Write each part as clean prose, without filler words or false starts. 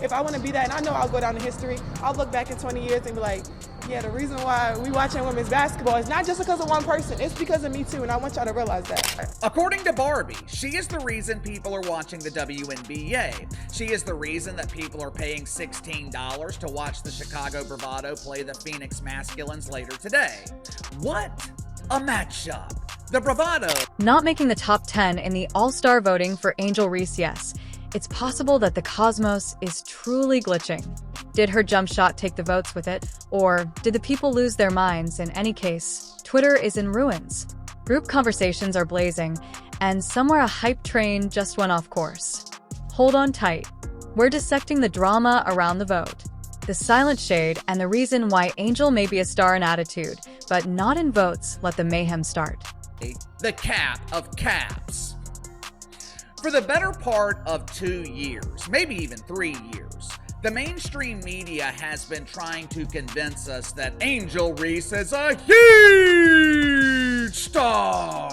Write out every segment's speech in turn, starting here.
If I want to be that, and I know I'll go down in history, I'll look back in 20 years and be like, yeah, the reason why we watching women's basketball is not just because of one person, it's because of me too, and I want y'all to realize that. According to Barbie, she is the reason people are watching the WNBA. She is the reason that people are paying $16 to watch the Chicago Bravado play the Phoenix Masculines later today. What a matchup. The Bravado. Not making the top 10 in the All-Star voting for Angel Reese, yes. It's possible that the cosmos is truly glitching. Did her jump shot take the votes with it? Or did the people lose their minds? In any case, Twitter is in ruins. Group conversations are blazing, and somewhere a hype train just went off course. Hold on tight. We're dissecting the drama around the vote, the silent shade, and the reason why Angel may be a star in attitude, but not in votes. Let the mayhem start. The cap of caps. For the better part of 2 years, maybe even 3 years, the mainstream media has been trying to convince us that Angel Reese is a huge star.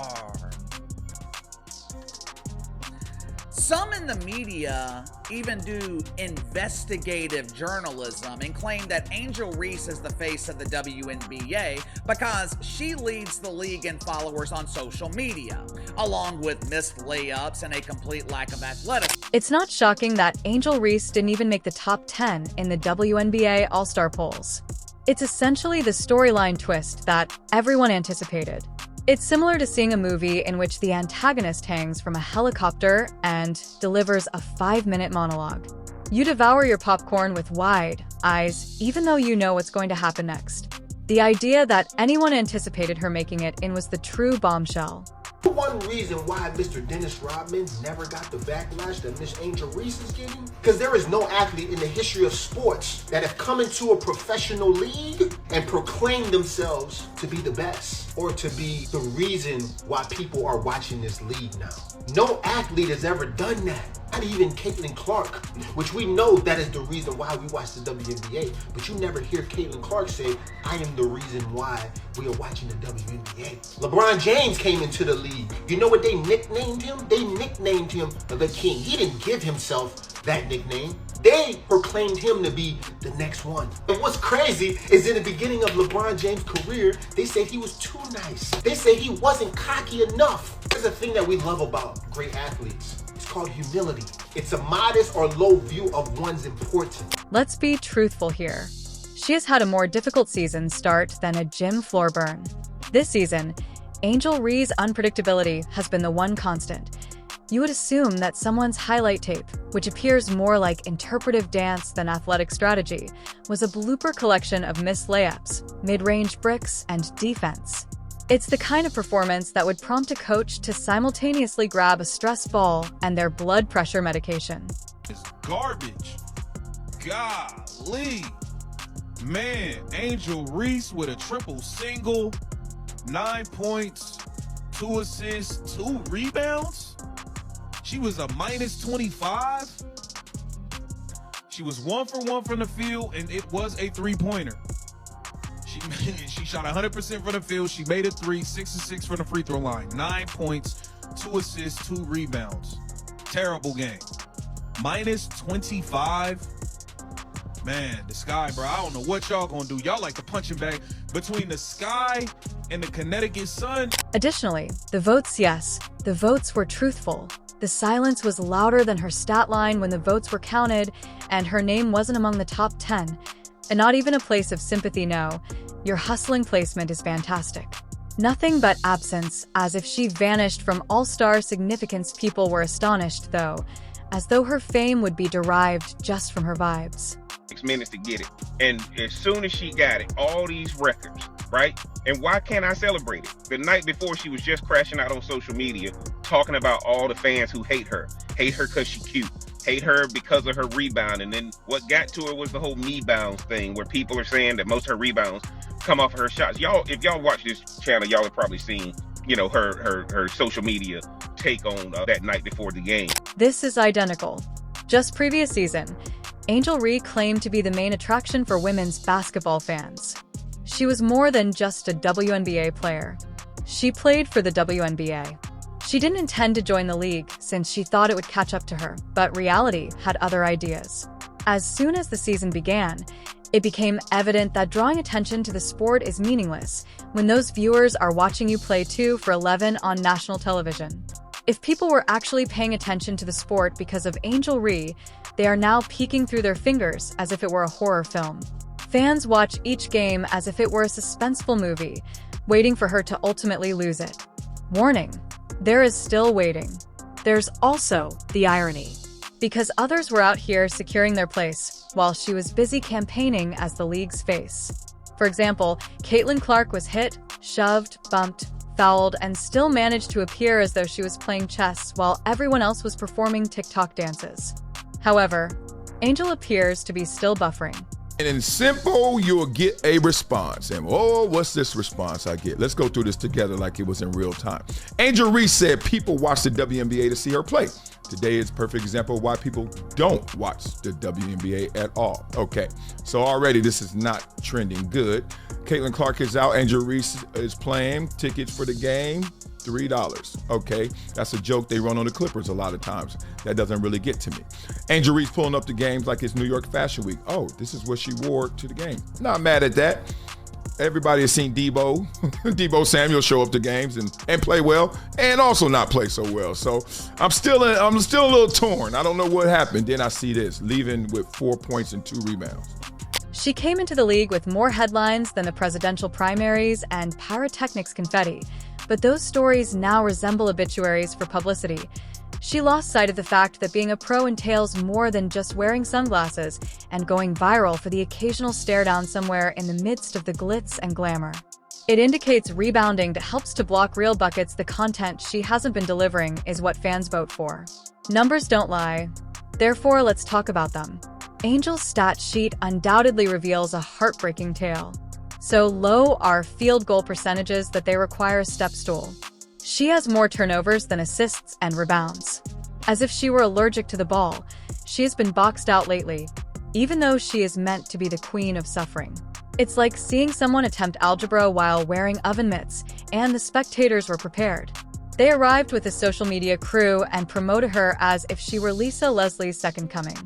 Some in the media even do investigative journalism and claim that Angel Reese is the face of the WNBA because she leads the league in followers on social media, along with missed layups and a complete lack of athleticism. It's not shocking that Angel Reese didn't even make the top 10 in the WNBA All-Star polls. It's essentially the storyline twist that everyone anticipated. It's similar to seeing a movie in which the antagonist hangs from a helicopter and delivers a 5-minute monologue. You devour your popcorn with wide eyes, even though you know what's going to happen next. The idea that anyone anticipated her making it in was the true bombshell. One reason why Mr. Dennis Rodman never got the backlash that Miss Angel Reese is getting, because there is no athlete in the history of sports that have come into a professional league and proclaimed themselves to be the best or to be the reason why people are watching this league now. No athlete has ever done that. Not even Caitlin Clark, which we know that is the reason why we watch the WNBA, but you never hear Caitlin Clark say, I am the reason why we are watching the WNBA. LeBron James came into the league. You know what they nicknamed him? They nicknamed him the King. He didn't give himself that nickname. They proclaimed him to be the next one. And what's crazy is in the beginning of LeBron James' career, they said he was too nice. They said he wasn't cocky enough. There's a thing that we love about great athletes. It's called humility. It's a modest or low view of one's importance. Let's be truthful here. She has had a more difficult season start than a gym floor burn. This season, Angel Reese's unpredictability has been the one constant. You would assume that someone's highlight tape, which appears more like interpretive dance than athletic strategy, was a blooper collection of missed layups, mid-range bricks, and defense. It's the kind of performance that would prompt a coach to simultaneously grab a stress ball and their blood pressure medication. It's garbage. Golly. Man, Angel Reese with a triple single, 9 points, 2 assists, 2 rebounds. She was a minus 25. She was 1 for 1 from the field, and it was a 3-pointer. She shot 100% from the field. She made a 3, 6 and 6 from the free throw line. 9 points, 2 assists, 2 rebounds. Terrible game. Minus 25. Man, the Sky, bro, I don't know what y'all gonna do. Y'all like the punching bag between the Sky and the Connecticut Sun. Additionally, the votes, yes, the votes were truthful. The silence was louder than her stat line when the votes were counted, and her name wasn't among the top 10. And not even a place of sympathy, no. Your hustling placement is fantastic. Nothing but absence, as if she vanished from all-star significance. People were astonished, though, as though her fame would be derived just from her vibes. 6 minutes to get it. And as soon as she got it, all these records, right? And why can't I celebrate it? The night before, she was just crashing out on social media, talking about all the fans who hate her because she's cute, hate her because of her rebound. And then what got to her was the whole me bounds thing, where people are saying that most of her rebounds come off of her shots. Y'all, if y'all watch this channel, y'all have probably seen, you know, her social media take on that night before the game. This is identical. Just previous season, Angel Reese claimed to be the main attraction for women's basketball fans. She was more than just a WNBA player. She played for the WNBA. She didn't intend to join the league since she thought it would catch up to her, but reality had other ideas. As soon as the season began, it became evident that drawing attention to the sport is meaningless when those viewers are watching you play 2 for 11 on national television. If people were actually paying attention to the sport because of Angel Reese, they are now peeking through their fingers as if it were a horror film. Fans watch each game as if it were a suspenseful movie, waiting for her to ultimately lose it. Warning, there is still waiting. There's also the irony, because others were out here securing their place while she was busy campaigning as the league's face. For example, Caitlin Clark was hit, shoved, bumped, fouled, and still managed to appear as though she was playing chess while everyone else was performing TikTok dances. However, Angel appears to be still buffering. And in simple, you'll get a response. And oh, what's this response I get? Let's go through this together like it was in real time. Angel Reese said people watch the WNBA to see her play. Today is a perfect example of why people don't watch the WNBA at all. Okay, so already this is not trending good. Caitlin Clark is out. Angel Reese is playing. Tickets for the game, $3. Okay, that's a joke they run on the Clippers a lot of times. That doesn't really get to me. Angel Reese pulling up the games like it's New York Fashion Week. Oh, this is what she wore to the game. Not mad at that. Everybody has seen Debo Samuel show up to games and play well, and also not play so well. So I'm still a little torn. I don't know what happened. Then I see this, leaving with 4 points and 2 rebounds. She came into the league with more headlines than the presidential primaries and pyrotechnics confetti, but those stories now resemble obituaries for publicity. She lost sight of the fact that being a pro entails more than just wearing sunglasses and going viral for the occasional stare down somewhere in the midst of the glitz and glamour. It indicates rebounding that helps to block real buckets. The content she hasn't been delivering is what fans vote for. Numbers don't lie. Therefore, let's talk about them. Angel's stat sheet undoubtedly reveals a heartbreaking tale. So low are field goal percentages that they require a step stool. She has more turnovers than assists and rebounds. As if she were allergic to the ball, she has been boxed out lately, even though she is meant to be the queen of suffering. It's like seeing someone attempt algebra while wearing oven mitts, and the spectators were prepared. They arrived with a social media crew and promoted her as if she were Lisa Leslie's second coming.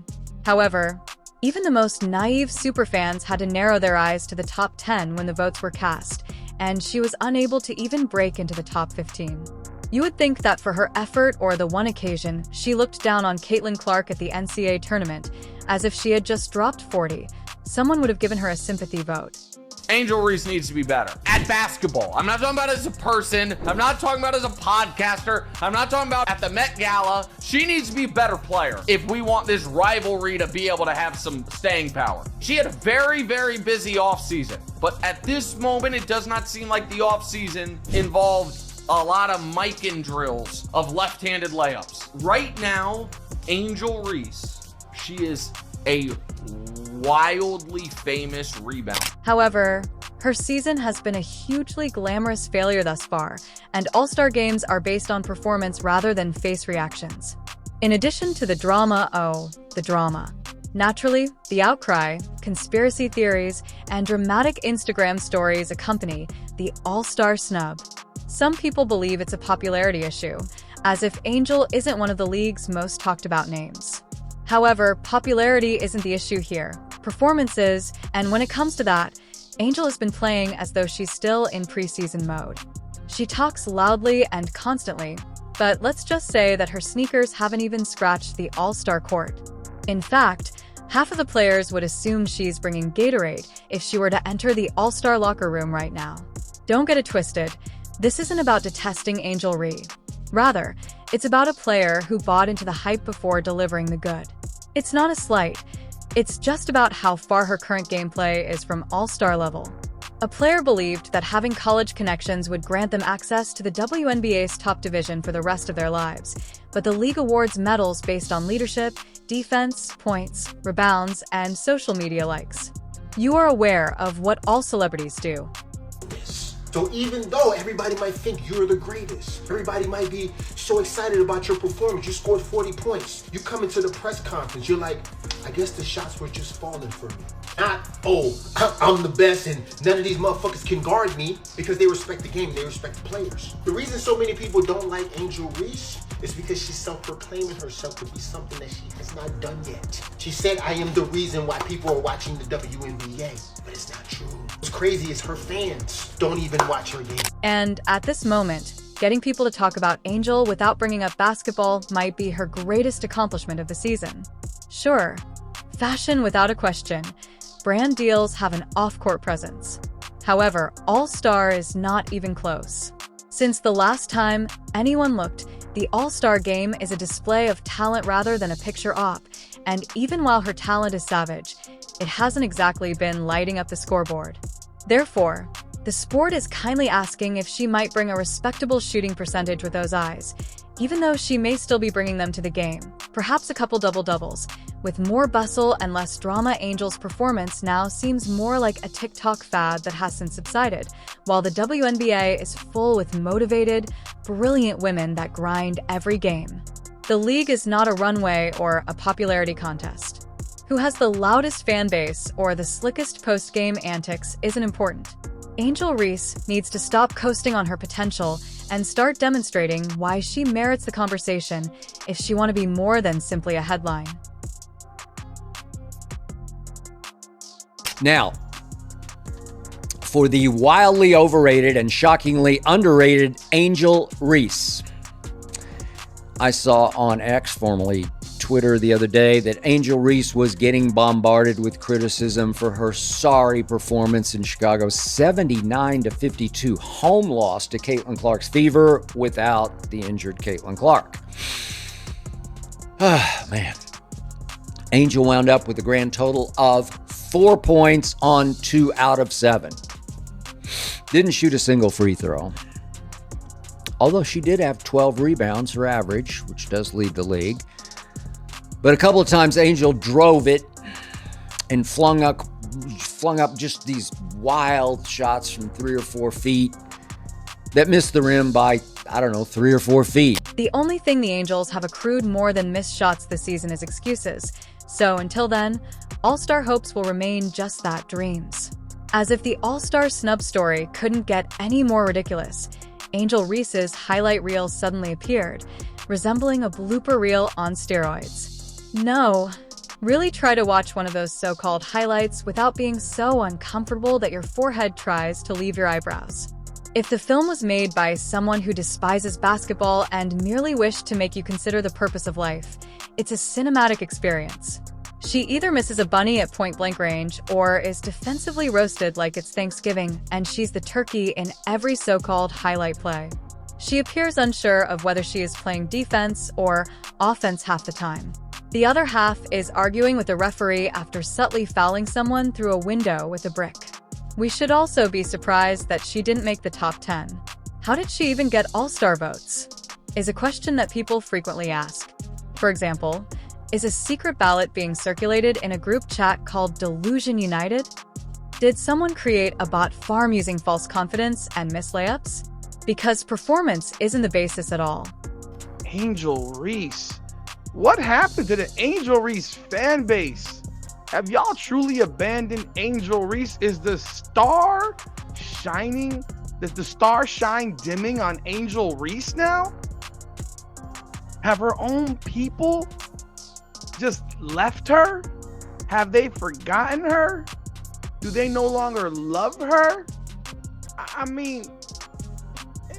However, even the most naive superfans had to narrow their eyes to the top 10 when the votes were cast, and she was unable to even break into the top 15. You would think that for her effort or the one occasion she looked down on Caitlin Clark at the NCAA tournament, as if she had just dropped 40, someone would have given her a sympathy vote. Angel Reese needs to be better at basketball. I'm not talking about as a person. I'm not talking about as a podcaster. I'm not talking about at the Met Gala. She needs to be a better player if we want this rivalry to be able to have some staying power. She had a very, very busy offseason, but at this moment, it does not seem like the offseason involved a lot of Mikan drills of left-handed layups. Right now, Angel Reese, she is a wildly famous rebound. However, her season has been a hugely glamorous failure thus far, and All-Star games are based on performance rather than face reactions. In addition to the drama, naturally, the outcry, conspiracy theories, and dramatic Instagram stories accompany the All-Star snub. Some people believe it's a popularity issue, as if Angel isn't one of the league's most talked about names. However, popularity isn't the issue here. Performance is, and when it comes to that, Angel has been playing as though she's still in preseason mode. She talks loudly and constantly, but let's just say that her sneakers haven't even scratched the All-Star court. In fact, half of the players would assume she's bringing Gatorade if she were to enter the All-Star locker room right now. Don't get it twisted. This isn't about detesting Angel Reese. Rather, it's about a player who bought into the hype before delivering the good. It's not a slight. It's just about how far her current gameplay is from all-star level. A player believed that having college connections would grant them access to the WNBA's top division for the rest of their lives, but the league awards medals based on leadership, defense, points, rebounds, and social media likes. You are aware of what all celebrities do. So even though everybody might think you're the greatest, everybody might be so excited about your performance, you scored 40 points, you come into the press conference, you're like, I guess the shots were just falling for me. Not, oh, I'm the best and none of these motherfuckers can guard me, because they respect the game, they respect the players. The reason so many people don't like Angel Reese is because she's self-proclaiming herself to be something that she has not done yet. She said, I am the reason why people are watching the WNBA, but it's not true. What's crazy is her fans don't even watch her game. And at this moment, getting people to talk about Angel without bringing up basketball might be her greatest accomplishment of the season. Sure, fashion without a question. Brand deals have an off-court presence. However, All-Star is not even close. Since the last time anyone looked, the All-Star game is a display of talent rather than a picture op, and even while her talent is savage, it hasn't exactly been lighting up the scoreboard. Therefore, the sport is kindly asking if she might bring a respectable shooting percentage with those eyes, even though she may still be bringing them to the game. Perhaps a couple double-doubles. With more bustle and less drama, Angel's performance now seems more like a TikTok fad that has since subsided, while the WNBA is full with motivated, brilliant women that grind every game. The league is not a runway or a popularity contest. Who has the loudest fan base or the slickest post-game antics isn't important. Angel Reese needs to stop coasting on her potential and start demonstrating why she merits the conversation if she wants to be more than simply a headline. Now, for the wildly overrated and shockingly underrated Angel Reese. I saw on X, formerly Twitter, the other day that Angel Reese was getting bombarded with criticism for her sorry performance in Chicago's 79-52 home loss to Caitlin Clark's Fever without the injured Caitlin Clark. Ah, man. Angel wound up with a grand total of 4 points on 2 out of 7. Didn't shoot a single free throw. Although she did have 12 rebounds, her average, which does lead the league. But a couple of times Angel drove it and flung up just these wild shots from 3 or 4 feet that missed the rim by, 3 or 4 feet. The only thing the Angels have accrued more than missed shots this season is excuses. So until then, All-Star hopes will remain just that, dreams. As if the All-Star snub story couldn't get any more ridiculous, Angel Reese's highlight reel suddenly appeared, resembling a blooper reel on steroids. No, really try to watch one of those so-called highlights without being so uncomfortable that your forehead tries to leave your eyebrows. If the film was made by someone who despises basketball and merely wished to make you consider the purpose of life, it's a cinematic experience. She either misses a bunny at point-blank range or is defensively roasted like it's Thanksgiving and she's the turkey in every so-called highlight play. She appears unsure of whether she is playing defense or offense half the time. The other half is arguing with the referee after subtly fouling someone through a window with a brick. We should also be surprised that she didn't make the top 10. How did she even get All-Star votes? Is a question that people frequently ask. For example, is a secret ballot being circulated in a group chat called Delusion United? Did someone create a bot farm using false confidence and miss layups? Because performance isn't the basis at all. Angel Reese. What happened to the Angel Reese fan base? Have y'all truly abandoned Angel Reese? Is the star shining? Does the star shine dimming on Angel Reese now? Have her own people just left her? Have they forgotten her? Do they no longer love her? I mean,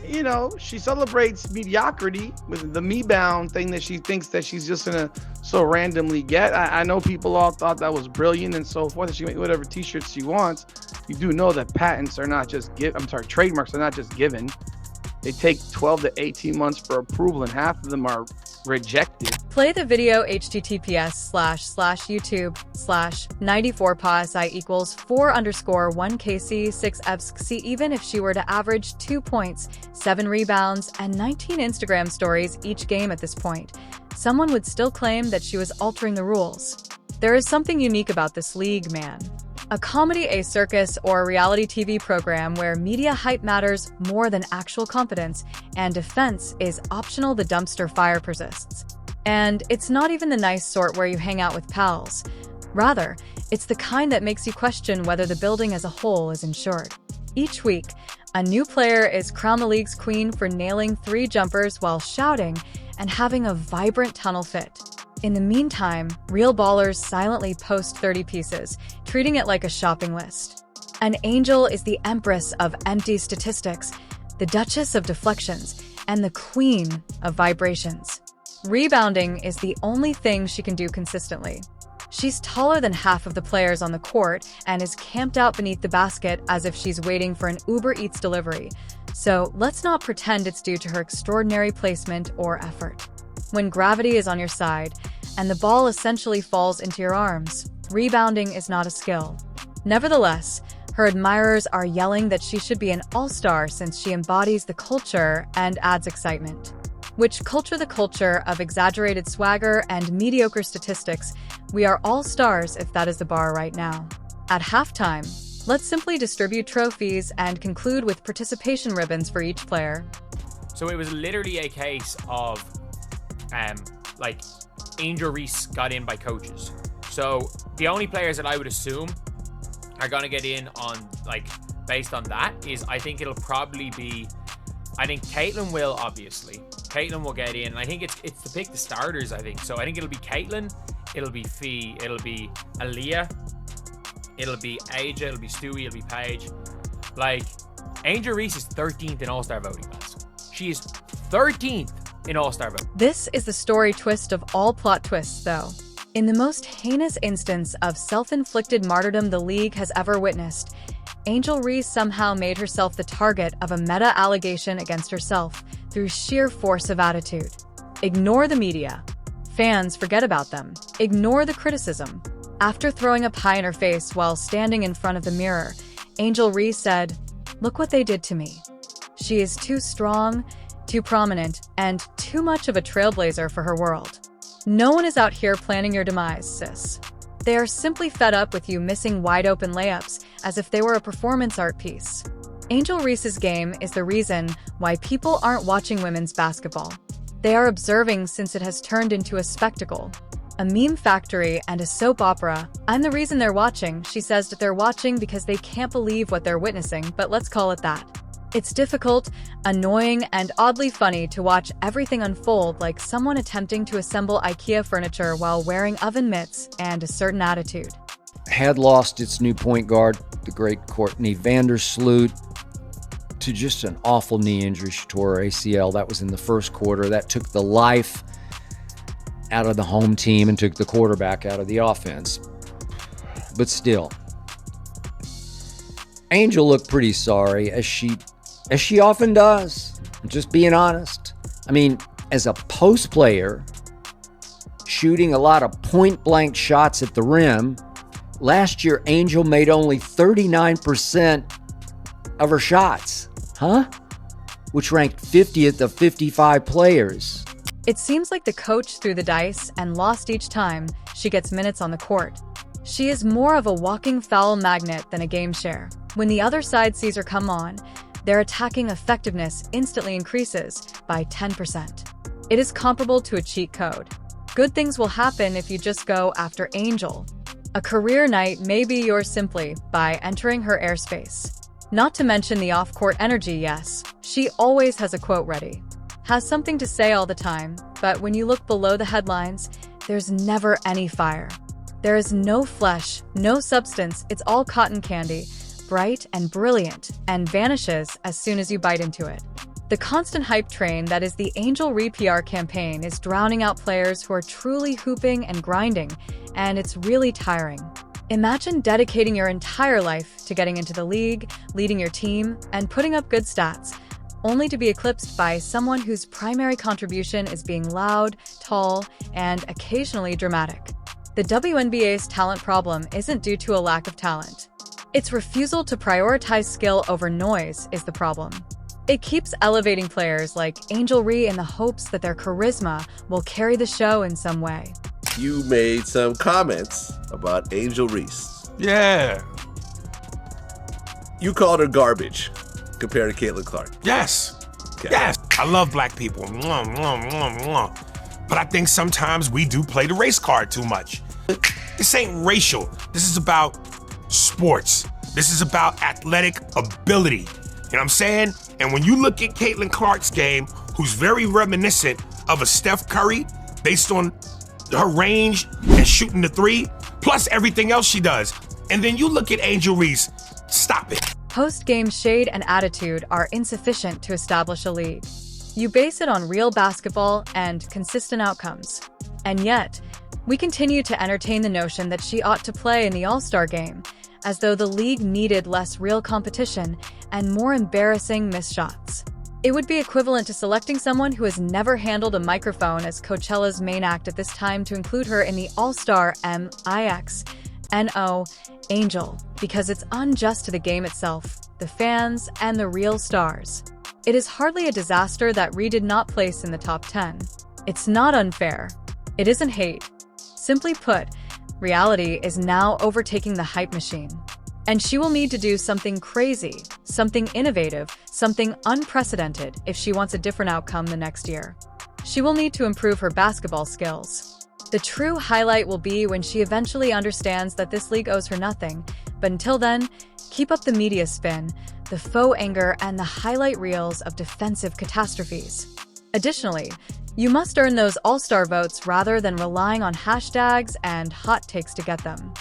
you know, she celebrates mediocrity with the me-bound thing that she thinks that she's just gonna so randomly get. I know people all thought that was brilliant and so forth, that she make whatever t-shirts she wants. You do know that patents are not just trademarks are not just given. They take 12 to 18 months for approval, and half of them are rejected. Play the video https://youtube/94psi equals 4_1kc6fsc. Even if she were to average 2 points, 7 rebounds, and 19 Instagram stories each game at this point, someone would still claim that she was altering the rules. There is something unique about this league, man. A comedy, a circus, or a reality TV program where media hype matters more than actual competence, and defense is optional. The dumpster fire persists. And it's not even the nice sort where you hang out with pals. Rather, it's the kind that makes you question whether the building as a whole is insured. Each week, a new player is crowned the league's queen for nailing 3 jumpers while shouting and having a vibrant tunnel fit. In the meantime, real ballers silently post 30 pieces, treating it like a shopping list. And Angel is the empress of empty statistics, the duchess of deflections, and the queen of vibrations. Rebounding is the only thing she can do consistently. She's taller than half of the players on the court and is camped out beneath the basket as if she's waiting for an Uber Eats delivery. So let's not pretend it's due to her extraordinary placement or effort. When gravity is on your side and the ball essentially falls into your arms, rebounding is not a skill. Nevertheless, her admirers are yelling that she should be an all-star since she embodies the culture and adds excitement. Which culture the culture of exaggerated swagger and mediocre statistics, we are all stars if that is the bar right now. At halftime, let's simply distribute trophies and conclude with participation ribbons for each player. So it was literally a case of, Angel Reese got in by coaches. So the only players that I would assume are going to get in on, based on that is I think it'll probably be, I think Caitlin will, obviously. Caitlin will get in. I think it's to pick the starters, I think. So I think it'll be Caitlin, it'll be Fee, it'll be Aaliyah, it'll be Aja, it'll be Stewie, it'll be Paige. Angel Reese is 13th in All-Star voting, guys. She is 13th in All-Star voting. This is the story twist of all plot twists, though. In the most heinous instance of self-inflicted martyrdom the league has ever witnessed, Angel Reese somehow made herself the target of a meta-allegation against herself through sheer force of attitude. Ignore the media. Fans, forget about them. Ignore the criticism. After throwing a pie in her face while standing in front of the mirror, Angel Reese said, "Look what they did to me. She is too strong, too prominent, and too much of a trailblazer for her world. No one is out here planning your demise, sis. They are simply fed up with you missing wide-open layups as if they were a performance art piece." Angel Reese's game is the reason why people aren't watching women's basketball. They are observing since it has turned into a spectacle, a meme factory, and a soap opera. "I'm the reason they're watching," she says that they're watching because they can't believe what they're witnessing, but let's call it that. It's difficult, annoying, and oddly funny to watch everything unfold like someone attempting to assemble IKEA furniture while wearing oven mitts and a certain attitude. Had lost its new point guard, the great Courtney Vandersloot, to just an awful knee injury. She tore her ACL. That was in the first quarter. That took the life out of the home team and took the quarterback out of the offense. But still, Angel looked pretty sorry, as she often does. I'm just being honest. I mean, as a post player, shooting a lot of point-blank shots at the rim, last year Angel made only 39% of her shots, which ranked 50th of 55 players. It seems like the coach threw the dice and lost each time she gets minutes on the court. She is more of a walking foul magnet than a game share. When the other side sees her come on, their attacking effectiveness instantly increases by 10%. It is comparable to a cheat code. Good things will happen if you just go after Angel. A career night may be yours simply by entering her airspace. Not to mention the off-court energy, yes. She always has a quote ready. Has something to say all the time, but when you look below the headlines, there's never any fire. There is no flesh, no substance, it's all cotton candy, bright and brilliant, and vanishes as soon as you bite into it. The constant hype train that is the Angel Reese PR campaign is drowning out players who are truly hooping and grinding, and it's really tiring. Imagine dedicating your entire life to getting into the league, leading your team, and putting up good stats, only to be eclipsed by someone whose primary contribution is being loud, tall, and occasionally dramatic. The WNBA's talent problem isn't due to a lack of talent. Its refusal to prioritize skill over noise is the problem. It keeps elevating players like Angel Reese in the hopes that their charisma will carry the show in some way. You made some comments about Angel Reese. Yeah. You called her garbage compared to Caitlin Clark. Yes. Okay. Yes. I love black people. Mwah, mwah, mwah, mwah. But I think sometimes we do play the race card too much. This ain't racial. This is about sports. This is about athletic ability. You know what I'm saying? And when you look at Caitlin Clark's game, who's very reminiscent of a Steph Curry based on her range and shooting the three, plus everything else she does. And then you look at Angel Reese, stop it. Post-game shade and attitude are insufficient to establish a league. You base it on real basketball and consistent outcomes. And yet, we continue to entertain the notion that she ought to play in the All-Star game, as though the league needed less real competition and more embarrassing missed shots. It would be equivalent to selecting someone who has never handled a microphone as Coachella's main act at this time to include her in the All-Star MIXNO Angel, because it's unjust to the game itself, the fans, and the real stars. It is hardly a disaster that Reed did not place in the top 10. It's not unfair. It isn't hate. Simply put, reality is now overtaking the hype machine. And she will need to do something crazy, something innovative, something unprecedented if she wants a different outcome the next year. She will need to improve her basketball skills. The true highlight will be when she eventually understands that this league owes her nothing, but until then, keep up the media spin, the faux anger, and the highlight reels of defensive catastrophes. Additionally, you must earn those all-star votes rather than relying on hashtags and hot takes to get them.